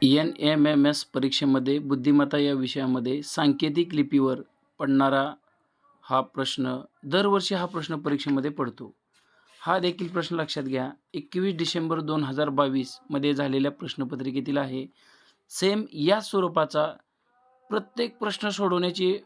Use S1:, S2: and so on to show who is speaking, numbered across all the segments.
S1: NMMS परीक्षेमध्ये बुद्धिमत्ता या विषयामध्ये सांकेतिक लिपीवर पडणारा हा प्रश्न दरवर्षी हा प्रश्न परीक्षेमध्ये पडतो. हा देखील प्रश्न लक्षात घ्या. 21 डिसेंबर 2022 मध्ये झालेल्या प्रश्नपत्रिकेतील आहे. सेम या स्वरूपाचा प्रत्येक प्रश्न सोडवण्याची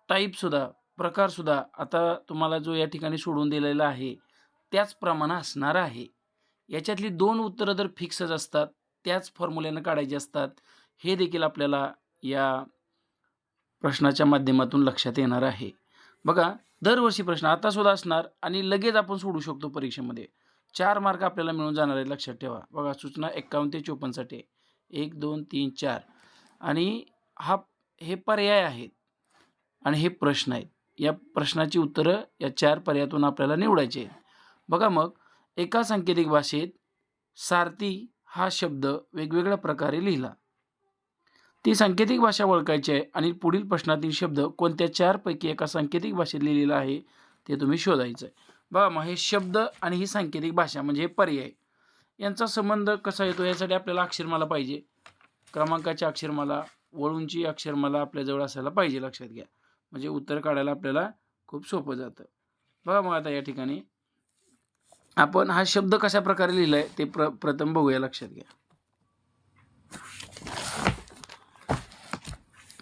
S1: टाईपसुद्धा, प्रकारसुद्धा आता तुम्हाला जो या ठिकाणी सोडवून दिलेला आहे, त्याचप्रमाणे असणार आहे. याच्यातली 2 उत्तरं तर फिक्सच असतात. त्याच फॉर्म्युल्यानं काढायची असतात. हे देखील आपल्याला या प्रश्नाच्या माध्यमातून लक्षात येणार आहे. बघा, दरवर्षी प्रश्न आता सुद्धा असणार आणि लगेच आपण सोडवू शकतो परीक्षेमध्ये. 4 मार्क आपल्याला मिळून जाणार आहेत, लक्षात ठेवा. बघा, सूचना 51 ते 54 साठी 1, 2, 3, 4 आणि हे पर्याय आहेत आणि हे प्रश्न आहेत. या प्रश्नाची उत्तरं या 4 पर्यायातून आपल्याला निवडायची आहेत. बघा मग, एका सांकेतिक भाषेत सारथी हा शब्द वेगवेगळ्या प्रकारे लिहिला. ती सांकेतिक भाषा ओळखायची आहे आणि पुढील प्रश्नातील शब्द कोणत्या 4 पैकी एका सांकेतिक भाषेत लिहिलेला आहे ते तुम्ही शोधायचं आहे. बघा मग, हे शब्द आणि ही सांकेतिक भाषा म्हणजे हे पर्याय यांचा संबंध कसा येतो, यासाठी आपल्याला अक्षरमाला पाहिजे. क्रमांकाची अक्षरमाला, वळूंची अक्षरमाला आपल्याजवळ असायला पाहिजे, लक्षात घ्या. म्हणजे उत्तर काढायला आपल्याला खूप सोपं जातं. बघा मग, आता या ठिकाणी आपण हा शब्द कशा प्रकारे लिहिलाय ते प्रथम बघूया, लक्षात घ्या.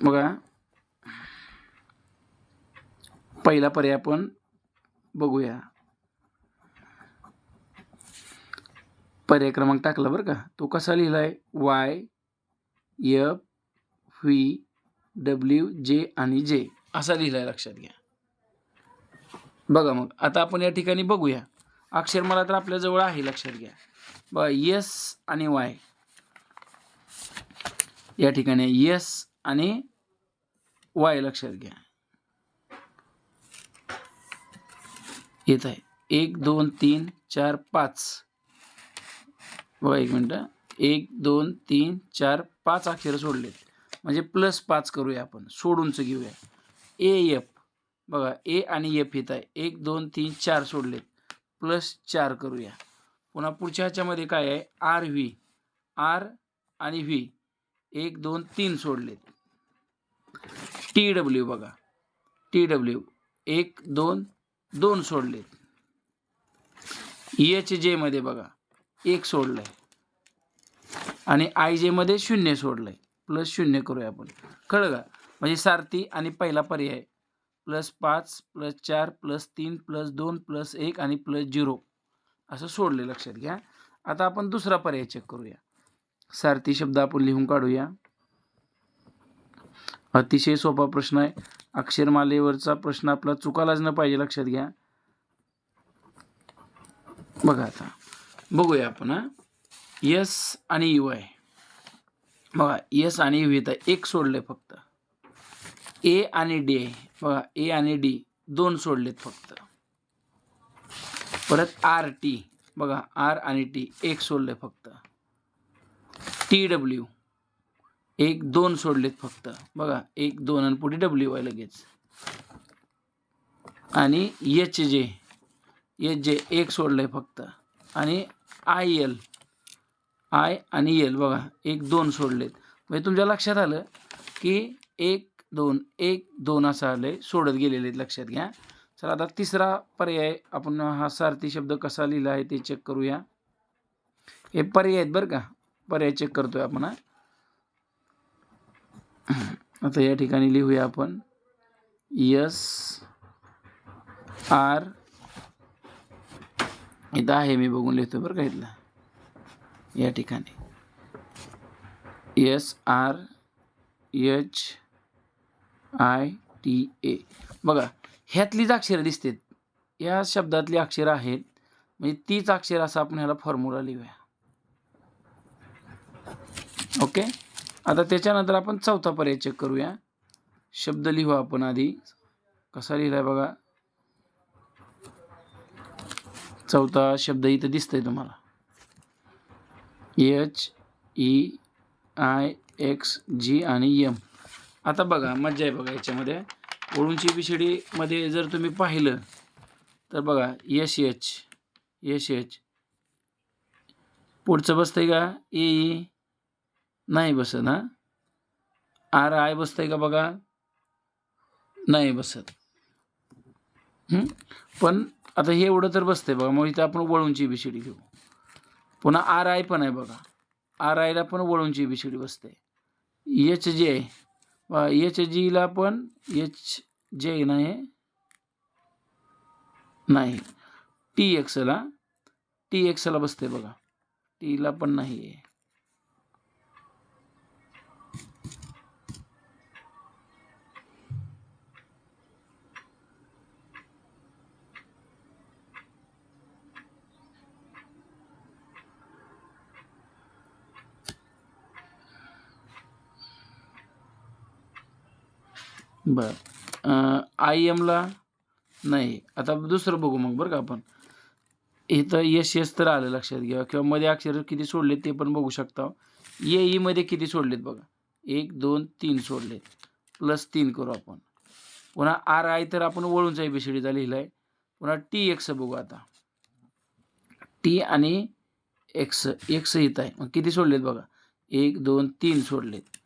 S1: बघा, पहिला पर्याय आपण बघूया. पर्याय क्रमांक टाकला बरं का. तो कसा लिहिलाय? YFVWJ आणि J असा लिहिलाय, लक्षात घ्या. बघा मग, आता आपण या ठिकाणी बघूया. अक्षरमाला तर आपल्या जवळ आहे, लक्षात घ्या. बघा, S आणि Y या ठिकाणी S आणि Y लक्षात घ्या. येत आहे 1 2 3 4 5. बघा, 1 मिनटं. 1 2 3 4 5 अक्षर सोडलेत, म्हणजे +5 करूया आपण, सोडूनच घेऊया. AF बघा, A आणि F येत आहे. 1 2 3 4 सोडलेत, +4 करूया. पुन्हा पुढच्या ह्याच्यामध्ये काय आहे? RV, R आणि V 1 2 3 सोडलेत. TW बघा, TW 1 2 2 सोडलेत. HJ मध्ये बघा 1 सोडलंय आणि IJ मध्ये 0 सोडलंय, +0 करूया आपण. कळलं का? म्हणजे सारथी आणि पहिला पर्याय +5 +4 +3 +2 +1 आणि +0 असं सोडले, लक्षात घ्या. आता आपण दुसरा पर्याय चेक करूया. सारथी शब्द आपण लिहून काढूया. अतिशय सोपा प्रश्न आहे. अक्षरमालेवरचा प्रश्न आपला चुकालाच न पाहिजे, लक्षात घ्या. बघा, आता बघूया आपण. S आणि UY बघा, S आणि UV तर 1 सोडले फक्त. A आणि D बघा, A आणि D 2 सोडलेत फक्त. परत RT बघा, R आणि T 1 सोडले फक्त. TW 1 2 सोडलेत फक्त. बघा, 1 2 आणि पुढे W आहे लगेच. आणि HJ 1 सोडलंय फक्त. आणि IL I आणि L बघा, 1 2 सोडलेत. म्हणजे तुमच्या लक्षात आलं की 1 2 1 2 असं आलंय, सोडत गेलेले आहेत, लक्षात घ्या. चला, आता तिसरा पर्याय आपण हा सारथी शब्द कसा लिहिला आहे ते चेक करूया. हे पर्याय आहेत बरं का, पर्याय चेक करतोय आपण. आता या ठिकाणी लिहूया आपण SR, इथं आहे, मी बघून लिहितो बरं का. इथलं या ठिकाणी SRHITA बघा, ह्यातलीच अक्षरं दिसतात, या शब्दातली अक्षरं आहेत, म्हणजे तीच अक्षर असं आपण ह्याला फॉर्म्युला लिहूया. ओके. आता त्याच्यानंतर आपण चौथा पर्याय चेक करूया. शब्द लिहू आपण आधी. कसा लिहिलाय बघा. चौथा शब्द इथं दिसतंय तुम्हाला, HEIXG आणि M. आता बघा, मजा आहे बघा याच्यामध्ये. ओळूंची ABCD मध्ये जर तुम्ही पाहिलं तर बघा, SH पुढचं बसतंय का? AE नाही बसत. हां, आर आय बसतंय का बघा? नाही बसत. पण आता हे एवढं तर बसतंय बघा. मग इथं आपण वळूनची ABCD घेऊ. पुन्हा आर आय पण आहे बघा. आर आयला पण वळूनची ABCD बसते. एच जे एच जीला पण एच जे नाही नाही. टी एक्सला बसते बघा. टीला पण नाही आहे. बरं. आय एमला नाही. आता दुसरं बघू मग बरं का आपण. इथं यस तर आलं लक्षात घ्या किंवा मध्ये अक्षर किती सोडलेत ते पण बघू शकता. मध्ये किती सोडलेत बघा. 1, 2, 3 सोडलेत. +3 करू आपण. पुन्हा आर आय तर आपण वळूनचा ABCDचा लिहिलाय. पुन्हा टी एक्स बघू आता. टी आणि एक्स इथं आहे. मग किती सोडलेत बघा. 1, 2, 3 सोडलेत.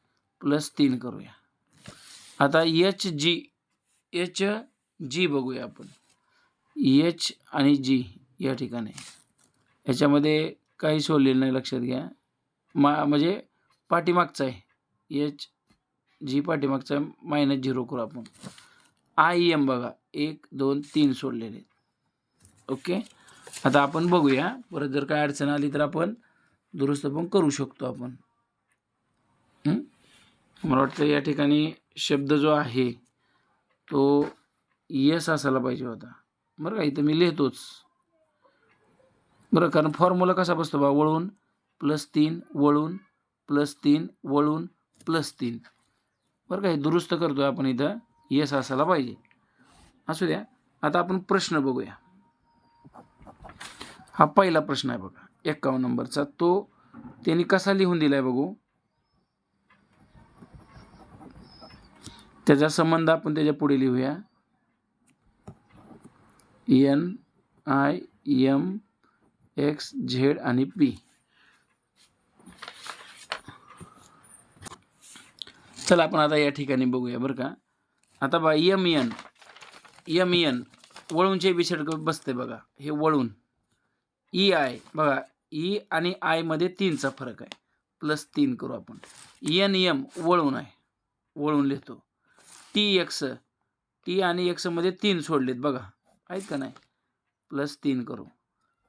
S1: +3 करूया. आता एच जी बघूया आपण. एच आणि जी या ठिकाणी ह्याच्यामध्ये काही सोडलेलं नाही लक्षात घ्या. म्हणजे पाठीमागचा आहे. एच जी पाठीमागचा -0 करू आपण. आय एम बघा 1, 2, 3 सोडलेले. ओके. आता आपण बघूया. परत जर काय अडचण आली तर आपण दुरुस्त पण करू शकतो आपण. मला वाटतं या ठिकाणी शब्द जो आहे तो यस असायला पाहिजे होता. बरं का, इथं मी लिहितोच. बरं, कारण फॉर्म्युला कसा बसतो बा, वळून +3 वळून +3 वळून +3. बरं का, हे दुरुस्त करतोय आपण. इथं यस असायला पाहिजे. असू द्या. आता आपण प्रश्न बघूया. हा पहिला प्रश्न आहे बघा 51 नंबरचा. तो त्यांनी कसा लिहून दिलाय बघू. त्याचा संबंध आपण त्याच्या पुढे लिहूया. NI M X Z आणि P. चला आपण आता या ठिकाणी बघूया बरं का. आता बघा एम वळूनचे ABCD बसते बघा. हे वळून. EI बघा, ई आणि आय मध्ये 3चा फरक आहे. +3 करू आपण. NM वळून आहे. वळून लिहितो. टी आणि एक्स मध्ये 3 सोडलेत बघा. आहेत का नाही. +3 करू.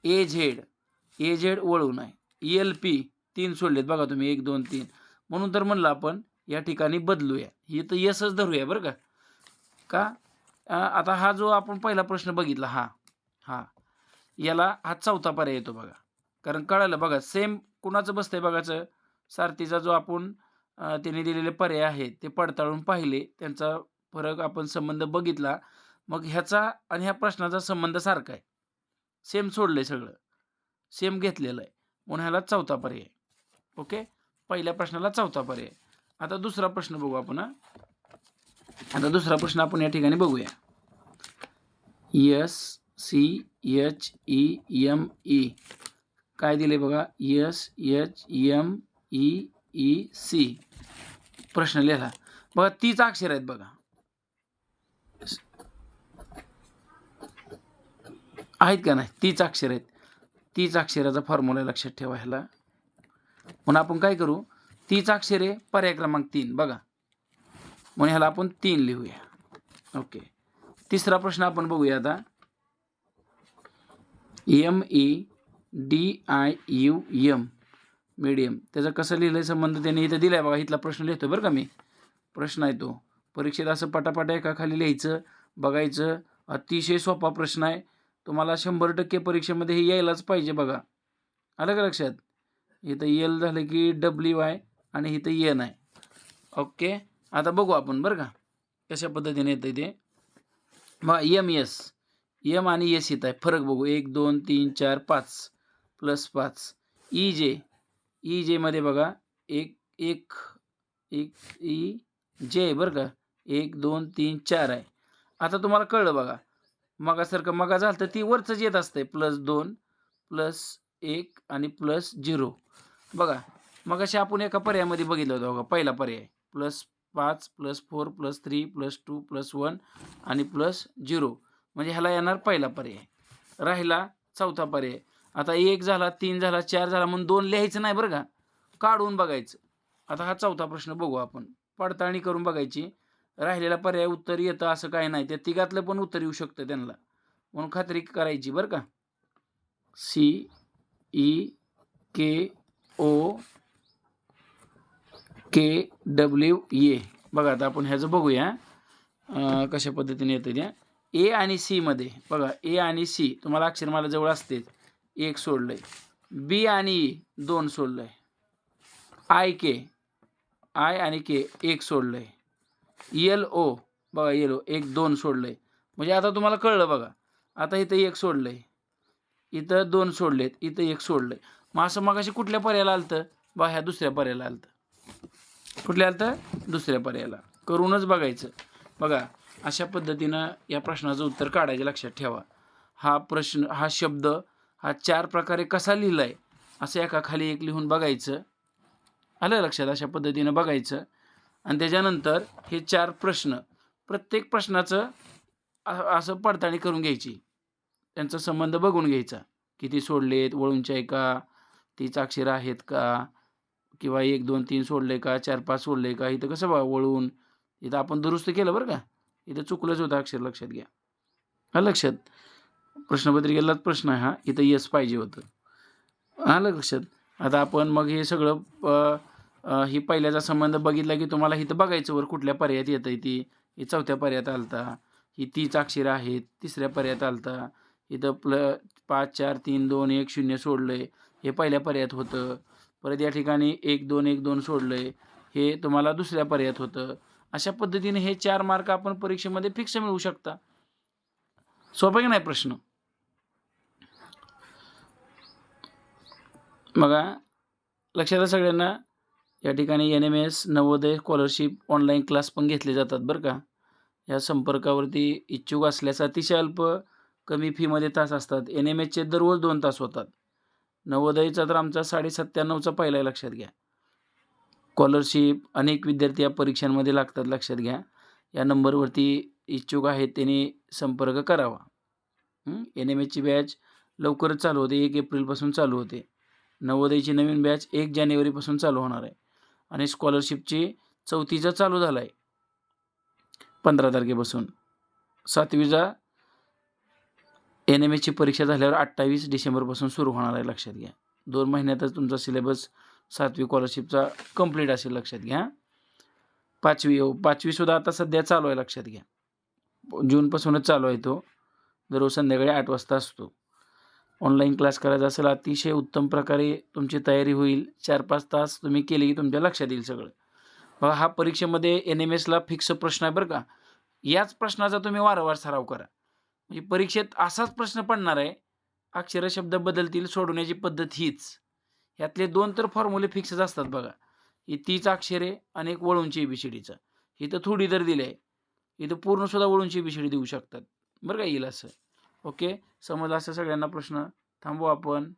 S1: AZ वळून आहे. ELP 3 सोडलेत बघा तुम्ही. 1, 2, 3. म्हणून तर म्हणलं आपण या ठिकाणी बदलूया. ही तर यसच धरूया बरं का. का आता हा जो आपण पहिला प्रश्न बघितला हा याला हा चौथा पर्याय येतो बघा. कारण कळालं बघा. सेम कुणाचं बसतंय बघायचं. सारथीचा जो आपण त्यांनी दिलेले पर्याय आहेत ते पडताळून पाहिले. त्यांचा फरक आपण संबंध बघितला. मग ह्याचा आणि ह्या प्रश्नाचा संबंध सारखा आहे. सेम सोडलंय सगळं. सेम घेतलेलं आहे. म्हणून ह्याला चौथा पर्याय. ओके. पहिल्या प्रश्नाला चौथा पर्याय. आता दुसरा प्रश्न बघू आपण. आता दुसरा प्रश्न आपण या ठिकाणी बघूया. SCHEME काय दिले बघा. SHMEEC प्रश्न लिहिला बघा. 30 अक्षर आहेत बघा. आहेत का नाही. 30 अक्षर आहेत. 30 अक्षराचा फॉर्म्युला लक्षात ठेवा ह्याला. म्हणून आपण काय करू. 30 अक्षरे पर्याय क्रमांक 3 बघा. म्हणून ह्याला आपण 3 लिहूया. ओके. तिसरा प्रश्न आपण बघूया आता. MEDIUM medium. त्याचा कसं लिहिलंय संबंध त्यांनी इथं दिलाय बघा. इथला प्रश्न लिहितोय बरं का मी. प्रश्न आहे तो. परीक्षेत असं पटापट एका खाली लिहायचं, बघायचं. अतिशय सोपा प्रश्न आहे. तुम्हाला 100% परीक्षेमध्ये हे यायलाच पाहिजे बघा. आलं का लक्षात. इथं एल झालं की WY आणि इथं एन आहे. ओके. आता बघू आपण बरं का कशा पद्धतीने येतं ते. मग एम आणि एस येत आहे. फरक बघू. 1, 2, 3, 4, 5 +5. EJ मध्ये बघा 1 जे आहे बरं का. 1, 2, 3, 4 आहे. आता तुम्हाला कळलं बघा. मगासारखं मगा झालं तर ती वरचंच येत असतंय. +2 +1 आणि +0 बघा. मग अशी आपण एका पर्यायामध्ये बघितलं होतं बघा, पहिला पर्याय +5 +4 +3 +2 +1 आणि +0 म्हणजे ह्याला येणार पहिला पर्याय. राहिला चौथा पर्याय. आता 1 झाला, 3 झाला, 4 झाला म्हणून 2 लिहायचं नाही बरं का, काढून बघायचं. आता हा चौथा प्रश्न बघू आपण. पडताळणी करून बघायची. राहिलेला पर्याय उत्तर येतं असं काही नाही. त्या तिघातलं पण उत्तर येऊ शकतं त्यांना. म्हणून खात्री करायची बरं का. CEKOKWA बघा. आता आपण ह्याचं बघूया कशा पद्धतीने येतं त्या. ए आणि सी मध्ये बघा, ए आणि सी तुम्हाला अक्षरमाला जवळ असते, 1 सोडलंय. बी आणि ई 2 सोडलंय. आय आणि के 1 सोडलंय. LO बघा, LO 1 2 सोडलंय. म्हणजे आता तुम्हाला कळलं बघा. आता इथं 1 सोडलंय, इथं 2 सोडलेत, इथं 1 सोडलंय. मग असं मगाशी कुठल्या पर्यायाला आलतं बघा, ह्या दुसऱ्या पर्यायाला आलतं. कुठल्या आलतं? दुसऱ्या पर्यायाला. करूनच बघायचं. बघा अशा पद्धतीनं या प्रश्नाचं उत्तर काढायचं. लक्षात ठेवा, हा प्रश्न, हा शब्द हा 4 प्रकारे कसा लिहिलाय असं एका खाली एक लिहून बघायचं. आलं लक्षात? अशा पद्धतीनं बघायचं आणि त्याच्यानंतर हे 4 प्रश्न, प्रत्येक प्रश्नाचं असं पडताळणी करून घ्यायची. त्यांचा संबंध बघून घ्यायचा. किती सोडलेत, वळूंचे आहे का, 30 अक्षर आहेत का, किंवा 1 2 3 सोडले का, 4 5 सोडले का. इथं कसं बघा वळून, इथं आपण दुरुस्त केलं बरं का, इथं चुकलंच होतं अक्षर, लक्षात घ्या. आलं लक्षात? प्रश्नपत्रिकेलाच प्रश्न आहे हा, इथं यस पाहिजे होतं. आलं लक्षात? आता आपण मग हे सगळं ही पहिल्याचा संबंध बघितला की तुम्हाला इथं बघायचं वर कुठल्या पर्यायात येतंय ती. ही चौथ्या पर्यायात आलता. ही 30 अक्षर आहेत, तिसऱ्या पर्यायात आलता. इथं 5 4 3 2 1 0 सोडलंय, हे पहिल्या पर्यायात होतं. परत या ठिकाणी 1 2 1 2 सोडलंय, हे तुम्हाला दुसऱ्या पर्यायात होतं. अशा पद्धतीने हे 4 मार्क आपण परीक्षेमध्ये फिक्स मिळवू शकता. सोपा की नाही प्रश्न? बघा लक्षात आहे सगळ्यांना. या ठिकाणी NMS Navodaya scholarship online class पण घेतले जातात बरं का. या संपर्कावरती इच्छुक असल्यास अतिशय अल्प कमी फीमध्ये तास असतात. NMSचे दररोज 2 तास होतात. नवोदयचा तर आमचा 97.5चा पहिला आहे, लक्षात घ्या. स्कॉलरशिप अनेक विद्यार्थी या परीक्षांमध्ये लागतात, लक्षात घ्या. या नंबरवरती इच्छुक आहेत त्यांनी संपर्क करावा. NMSची बॅच लवकरच चालू होते, 1 एप्रिलपासून चालू होते. नवोदयची नवीन बॅच 1 जानेवारीपासून चालू होणार आहे आणि स्कॉलरशिपची 4थीचा चालू झाला आहे 15 तारखेपासून. 7वीचा NMSची परीक्षा झाल्यावर 28 डिसेंबरपासून सुरू होणार आहे, लक्षात घ्या. 2 महिन्यातच तुमचा सिलेबस 7वी स्कॉलरशिपचा कंप्लीट असेल, लक्षात घ्या. 5वी सुद्धा आता सध्या चालू आहे, लक्षात घ्या. जूनपासूनच चालू आहे तो. दररोज संध्याकाळी 8 वाजता असतो. ऑनलाईन क्लास करायचा असेल, अतिशय उत्तम प्रकारे तुमची तयारी होईल. 4-5 तास तुम्ही केले की तुमच्या लक्षात येईल सगळं. बघा हा परीक्षेमध्ये NMSला फिक्स प्रश्न आहे बरं का. याच प्रश्नाचा तुम्ही वारंवार सराव करा. म्हणजे परीक्षेत असाच प्रश्न पडणार आहे. अक्षर शब्द बदलतील, सोडवण्याची पद्धत हीच. ह्यातले 2 तर फॉर्म्युले फिक्सच असतात बघा. ही 30 अक्षरे आणि एक वळूंची ABCDचं. इथं थोडी तर दिली आहे. इथं पूर्ण सुद्धा वळूंची ABCD देऊ शकतात बरं का, येईल असं. ओके, समजलं असं सगळ्यांना प्रश्न. थांबू आपण.